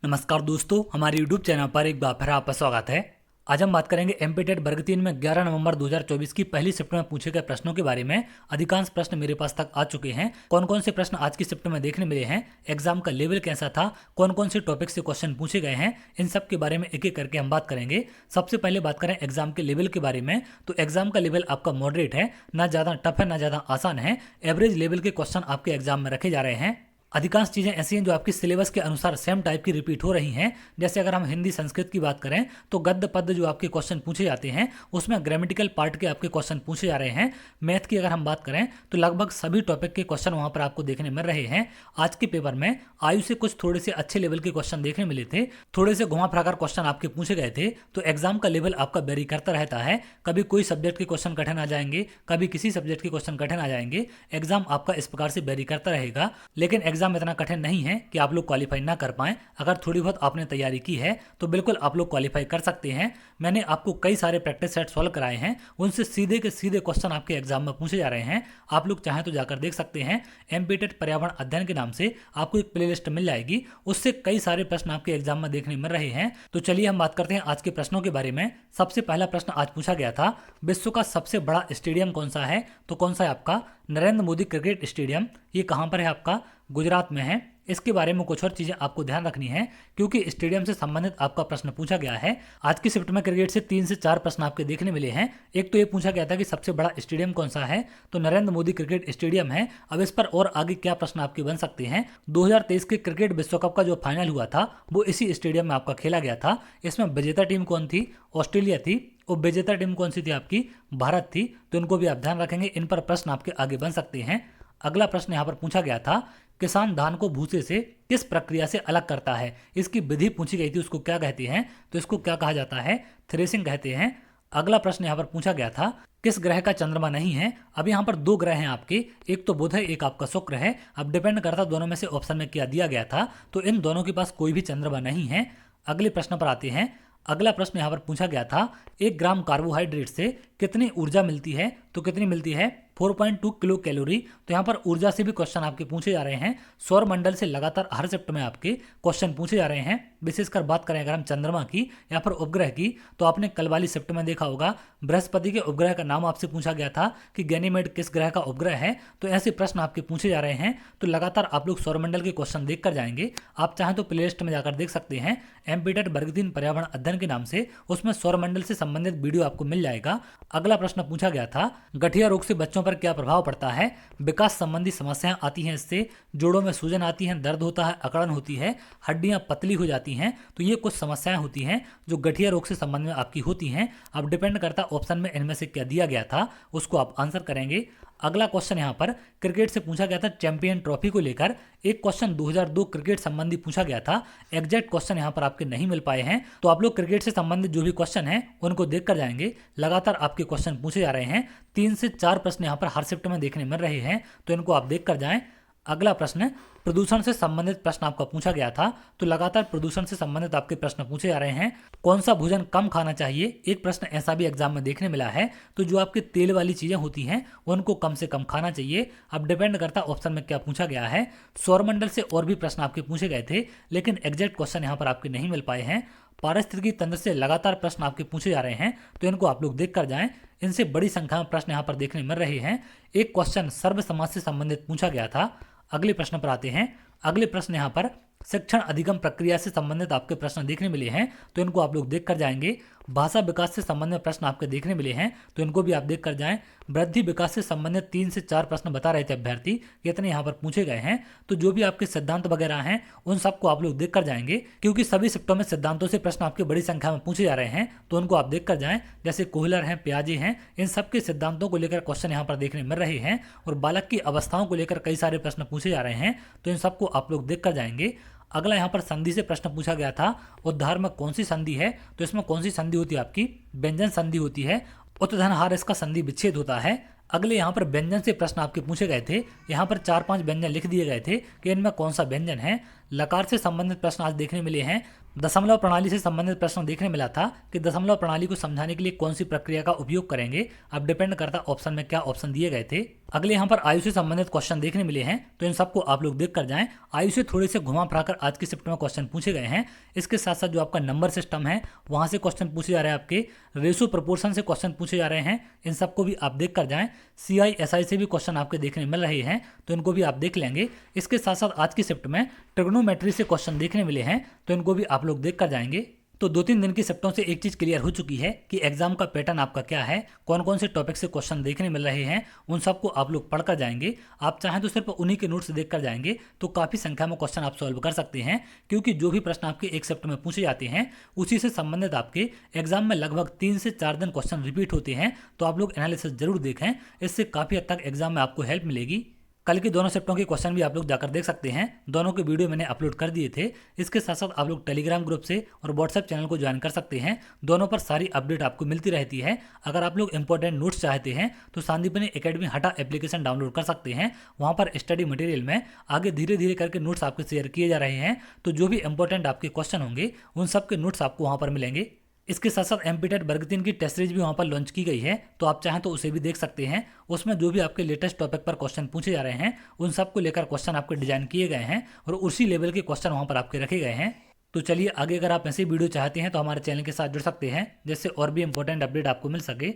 नमस्कार दोस्तों, हमारे YouTube चैनल पर एक बार फिर आपका स्वागत है। आज हम बात करेंगे एमपीटेट वर्ग 3 में 11 नवंबर 2024 की पहली शिफ्ट में पूछे गए प्रश्नों के बारे में। अधिकांश प्रश्न मेरे पास तक आ चुके हैं। कौन कौन से प्रश्न आज की शिफ्ट में देखने मिले हैं, एग्जाम का लेवल कैसा था, कौन कौन से टॉपिक से क्वेश्चन पूछे गए हैं, इन सब के बारे में एक एक करके हम बात करेंगे। सबसे पहले बात करें एग्जाम के लेवल के बारे में, तो एग्जाम का लेवल आपका मॉडरेट है, ना ज़्यादा टफ है ना ज़्यादा आसान है। एवरेज लेवल के क्वेश्चन आपके एग्जाम में रखे जा रहे हैं। अधिकांश चीज़ें ऐसी हैं जो आपकी सिलेबस के अनुसार सेम टाइप की रिपीट हो रही हैं। जैसे अगर हम हिंदी संस्कृत की बात करें तो गद्य पद्य जो आपके क्वेश्चन पूछे जाते हैं उसमें ग्रामेटिकल पार्ट के आपके क्वेश्चन पूछे जा रहे हैं। मैथ की अगर हम बात करें तो लगभग सभी टॉपिक के क्वेश्चन वहाँ पर आपको देखने मिल रहे हैं। आज के पेपर में आयु से कुछ थोड़े से अच्छे लेवल के क्वेश्चन देखने मिले थे, थोड़े से घुमा फिराकर क्वेश्चन आपके पूछे गए थे। तो एग्जाम का लेवल आपका वेरी करता रहता है। कभी कोई सब्जेक्ट के क्वेश्चन कठिन आ जाएंगे, कभी किसी सब्जेक्ट के क्वेश्चन कठिन आ जाएंगे। एग्जाम आपका इस प्रकार से वेरी करता रहेगा, लेकिन एग्जाम इतना कठिन नहीं है कि आप लोग क्वालिफाई ना कर पाएं। अगर थोड़ी बहुत आपने तैयारी की है तो बिल्कुल आप लोग क्वालिफाई कर सकते हैं। मैंने आपको कई सारे प्रैक्टिस सेट सॉल्व कराए हैं, उनसे सीधे के सीधे क्वेश्चन आपके एग्जाम में पूछे जा रहे हैं। आप लोग चाहें तो जाकर देख सकते हैं। एमपीटेट पर्यावरण अध्ययन के नाम से आपको एक प्लेलिस्ट मिल जाएगी, उससे कई सारे प्रश्न आपके एग्जाम में देखने मिल रहे हैं। तो चलिए हम बात करते हैं आज के प्रश्नों के बारे में। सबसे पहला प्रश्न आज पूछा गया था, विश्व का सबसे बड़ा स्टेडियम कौन सा है? तो कौन सा है आपका? Narendra Modi cricket stadium. ये कहाँ पर है आपका? गुजरात में है। इसके बारे में कुछ और चीज़ें आपको ध्यान रखनी है, क्योंकि स्टेडियम से संबंधित आपका प्रश्न पूछा गया है। आज की शिफ्ट में क्रिकेट से 3 से 4 प्रश्न आपके देखने मिले हैं। एक तो ये पूछा गया था कि सबसे बड़ा स्टेडियम कौन सा है, तो नरेंद्र मोदी क्रिकेट स्टेडियम है। अब इस पर और आगे क्या प्रश्न आपके बन सकते हैं? 2023 के क्रिकेट विश्व कप का जो फाइनल हुआ था वो इसी स्टेडियम में आपका खेला गया था। इसमें विजेता टीम कौन थी? ऑस्ट्रेलिया थी। और विजेता टीम कौन सी थी आपकी? भारत थी। तो इनको भी आप ध्यान रखेंगे, इन पर प्रश्न आपके आगे बन सकते हैं। अगला प्रश्न यहाँ पर पूछा गया था, किसान धान को भूसे से किस प्रक्रिया से अलग करता है? इसकी विधि पूछी गई थी, उसको क्या कहते हैं? तो इसको क्या कहा जाता है? थ्रेसिंग कहते हैं। अगला प्रश्न यहाँ पर पूछा गया था, किस ग्रह का चंद्रमा नहीं है? अब यहाँ पर 2 ग्रह हैं आपके, एक तो बुध है, एक आपका शुक्र है। अब डिपेंड करता दोनों में से ऑप्शन में क्या दिया गया था, तो इन दोनों के पास कोई भी चंद्रमा नहीं है। अगले प्रश्न पर आते हैं। अगला प्रश्न यहाँ पर पूछा गया था, 1 ग्राम कार्बोहाइड्रेट से कितनी ऊर्जा मिलती है? तो कितनी मिलती है? 4.2 किलो कैलोरी। तो यहाँ पर ऊर्जा से भी क्वेश्चन आपके पूछे जा रहे हैं। सौर मंडल से लगातार हर शिफ्ट में आपके क्वेश्चन पूछे जा रहे हैं। विशेषकर बात करें अगर हम चंद्रमा की या फिर उपग्रह की, तो आपने कल वाली शिफ्ट में देखा होगा बृहस्पति के उपग्रह का नाम आपसे पूछा गया था कि गैनीमेड किस ग्रह का उपग्रह है। तो ऐसे प्रश्न आपके पूछे जा रहे हैं। तो लगातार आप लोग सौरमंडल के क्वेश्चन देख कर जाएंगे। आप चाहें तो प्लेलिस्ट में जाकर देख सकते हैं, एमपीटेट वर्ग 3 पर्यावरण अध्ययन के नाम से, उसमें सौरमंडल से संबंधित वीडियो आपको मिल जाएगा। अगला प्रश्न पूछा गया था, गठिया रोग से बच्चों पर क्या प्रभाव पड़ता है? विकास संबंधी समस्याएं आती हैं इससे, जोड़ों में सूजन आती है, दर्द होता है, अकड़न होती है, हड्डियां पतली हो जाती हैं। तो ये कुछ समस्याएं होती हैं जो गठिया रोग से संबंध में आपकी होती हैं। अब डिपेंड करता ऑप्शन में इनमें से क्या दिया गया था, उसको आप आंसर करेंगे। अगला क्वेश्चन यहाँ पर क्रिकेट से पूछा गया था, चैंपियन ट्रॉफी को लेकर एक क्वेश्चन 2002 क्रिकेट संबंधी पूछा गया था। एग्जैक्ट क्वेश्चन यहाँ पर आपके नहीं मिल पाए हैं, तो आप लोग क्रिकेट से संबंधित जो भी क्वेश्चन हैं उनको देख कर जाएंगे। लगातार आपके क्वेश्चन पूछे जा रहे हैं। 3 से 4 प्रश्न यहाँ पर हर शिफ्ट में देखने मिल रहे हैं, तो इनको आप देख कर जाएं। अगला प्रश्न, प्रदूषण से संबंधित प्रश्न आपका पूछा गया था। तो लगातार प्रदूषण से संबंधित आपके प्रश्न पूछे जा रहे हैं। कौन सा भोजन कम खाना चाहिए? एक प्रश्न ऐसा भी एग्जाम में देखने मिला है। तो जो आपके तेल वाली चीजें होती हैं उनको कम से कम खाना चाहिए। अब डिपेंड करता ऑप्शन में क्या पूछा गया है। सौरमंडल से और भी प्रश्न आपके पूछे गए थे, लेकिन एग्जैक्ट क्वेश्चन यहाँ पर आपके नहीं मिल पाए हैं। पारिस्थितिकी तंत्र से लगातार प्रश्न आपके पूछे जा रहे हैं, तो इनको आप लोग देख कर जाएं। इनसे बड़ी संख्या में प्रश्न यहाँ पर देखने मिल रहे हैं। एक क्वेश्चन सर्व समाज से संबंधित पूछा गया था। अगले प्रश्न पर आते हैं। अगले प्रश्न यहाँ पर शिक्षण अधिगम प्रक्रिया से संबंधित आपके प्रश्न देखने मिले हैं, तो इनको आप लोग देख कर जाएंगे। भाषा विकास से संबंधित प्रश्न आपके देखने मिले हैं, तो इनको भी आप देख कर जाएं। वृद्धि विकास से संबंधित 3 से 4 प्रश्न बता रहे थे अभ्यर्थी, कितने यहाँ पर पूछे गए हैं। तो जो भी आपके सिद्धांत वगैरह हैं उन सबको आप लोग देख कर जाएंगे, क्योंकि सभी शिफ्टों में सिद्धांतों से प्रश्न आपके बड़ी संख्या में पूछे जा रहे हैं, तो उनको आप देख कर जाएं। जैसे कोहलर हैं, प्याजे हैं, इन सबके सिद्धांतों को लेकर क्वेश्चन यहाँ पर देखने मिल रहे हैं। और बालक की अवस्थाओं को लेकर कई सारे प्रश्न पूछे जा रहे हैं, तो इन सबको आप लोग देख कर जाएंगे। अगला यहाँ पर संधि से प्रश्न पूछा गया था, उद्धार में कौन सी संधि है? तो इसमें कौन सी संधि होती है आपकी? व्यंजन संधि होती है। उत्तधनहार इसका संधि विच्छेद होता है। अगले यहाँ पर व्यंजन से प्रश्न आपके पूछे गए थे। यहाँ पर 4-5 व्यंजन लिख दिए गए थे कि इनमें कौन सा व्यंजन है। लकार से संबंधित प्रश्न आज देखने मिले हैं। दशमलव प्रणाली से संबंधित प्रश्न देखने मिला था कि दशमलव प्रणाली को समझाने के लिए कौन सी प्रक्रिया का उपयोग करेंगे। अब डिपेंड करता ऑप्शन में क्या ऑप्शन दिए गए थे। अगले यहाँ पर आयु से संबंधित क्वेश्चन देखने मिले हैं, तो इन सबको आप लोग देख कर जाएं। आयु से थोड़े से घुमा फिराकर आज की शिफ्ट में क्वेश्चन पूछे गए हैं। इसके साथ साथ जो आपका नंबर सिस्टम है वहां से क्वेश्चन पूछे जा रहे हैं, आपके रेशो प्रोपोर्शन से क्वेश्चन पूछे जा रहे हैं। इन सबको भी आप देख कर जाएं। CI SI से भी क्वेश्चन आपके देखने मिल रहे हैं, तो इनको भी आप देख लेंगे। इसके साथ साथ आज की शिफ्ट में ट्रिग्नोमेट्री से क्वेश्चन देखने मिले हैं, तो इनको भी आप लोग देख कर जाएंगे। तो 2-3 दिन की शिफ्टों से एक चीज क्लियर हो चुकी है कि एग्जाम का पैटर्न आपका क्या है, कौन कौन से टॉपिक से क्वेश्चन देखने मिल रहे हैं, उन सबको आप लोग पढ़कर जाएंगे। आप चाहें तो सिर्फ उन्हीं के नोट्स देख कर जाएंगे तो काफी संख्या में क्वेश्चन आप सॉल्व कर सकते हैं, क्योंकि जो भी प्रश्न आपके एक शिफ्ट में पूछे जाते हैं उसी से संबंधित आपके एग्जाम में लगभग 3 से 4 दिन क्वेश्चन रिपीट होते हैं। तो आप लोग एनालिसिस जरूर देखें, इससे काफी हद तक एग्जाम में आपको हेल्प मिलेगी। कल की दोनों शिफ्टों के क्वेश्चन भी आप लोग जाकर देख सकते हैं, दोनों के वीडियो मैंने अपलोड कर दिए थे। इसके साथ साथ आप लोग टेलीग्राम ग्रुप से और व्हाट्सएप चैनल को ज्वाइन कर सकते हैं, दोनों पर सारी अपडेट आपको मिलती रहती है। अगर आप लोग इंपॉर्टेंट नोट्स चाहते हैं तो संदीपनी एकेडमी हटा एप्लीकेशन डाउनलोड कर सकते हैं। वहाँ पर स्टडी मटेरियल में आगे धीरे धीरे करके नोट्स आपके शेयर किए जा रहे हैं, तो जो भी इंपॉर्टेंट आपके क्वेश्चन होंगे उन सब के नोट्स आपको वहाँ पर मिलेंगे। इसके साथ साथ एमपीटेट वर्ग 3 की टेस्ट सीरीज भी वहाँ पर लॉन्च की गई है, तो आप चाहें तो उसे भी देख सकते हैं। उसमें जो भी आपके लेटेस्ट टॉपिक पर क्वेश्चन पूछे जा रहे हैं उन सब को लेकर क्वेश्चन आपके डिजाइन किए गए हैं और उसी लेवल के क्वेश्चन वहाँ पर आपके रखे गए हैं। तो चलिए आगे अगर आप ऐसे वीडियो चाहते हैं तो हमारे चैनल के साथ जुड़ सकते हैं, जिससे और भी इंपॉर्टेंट अपडेट आपको मिल सके।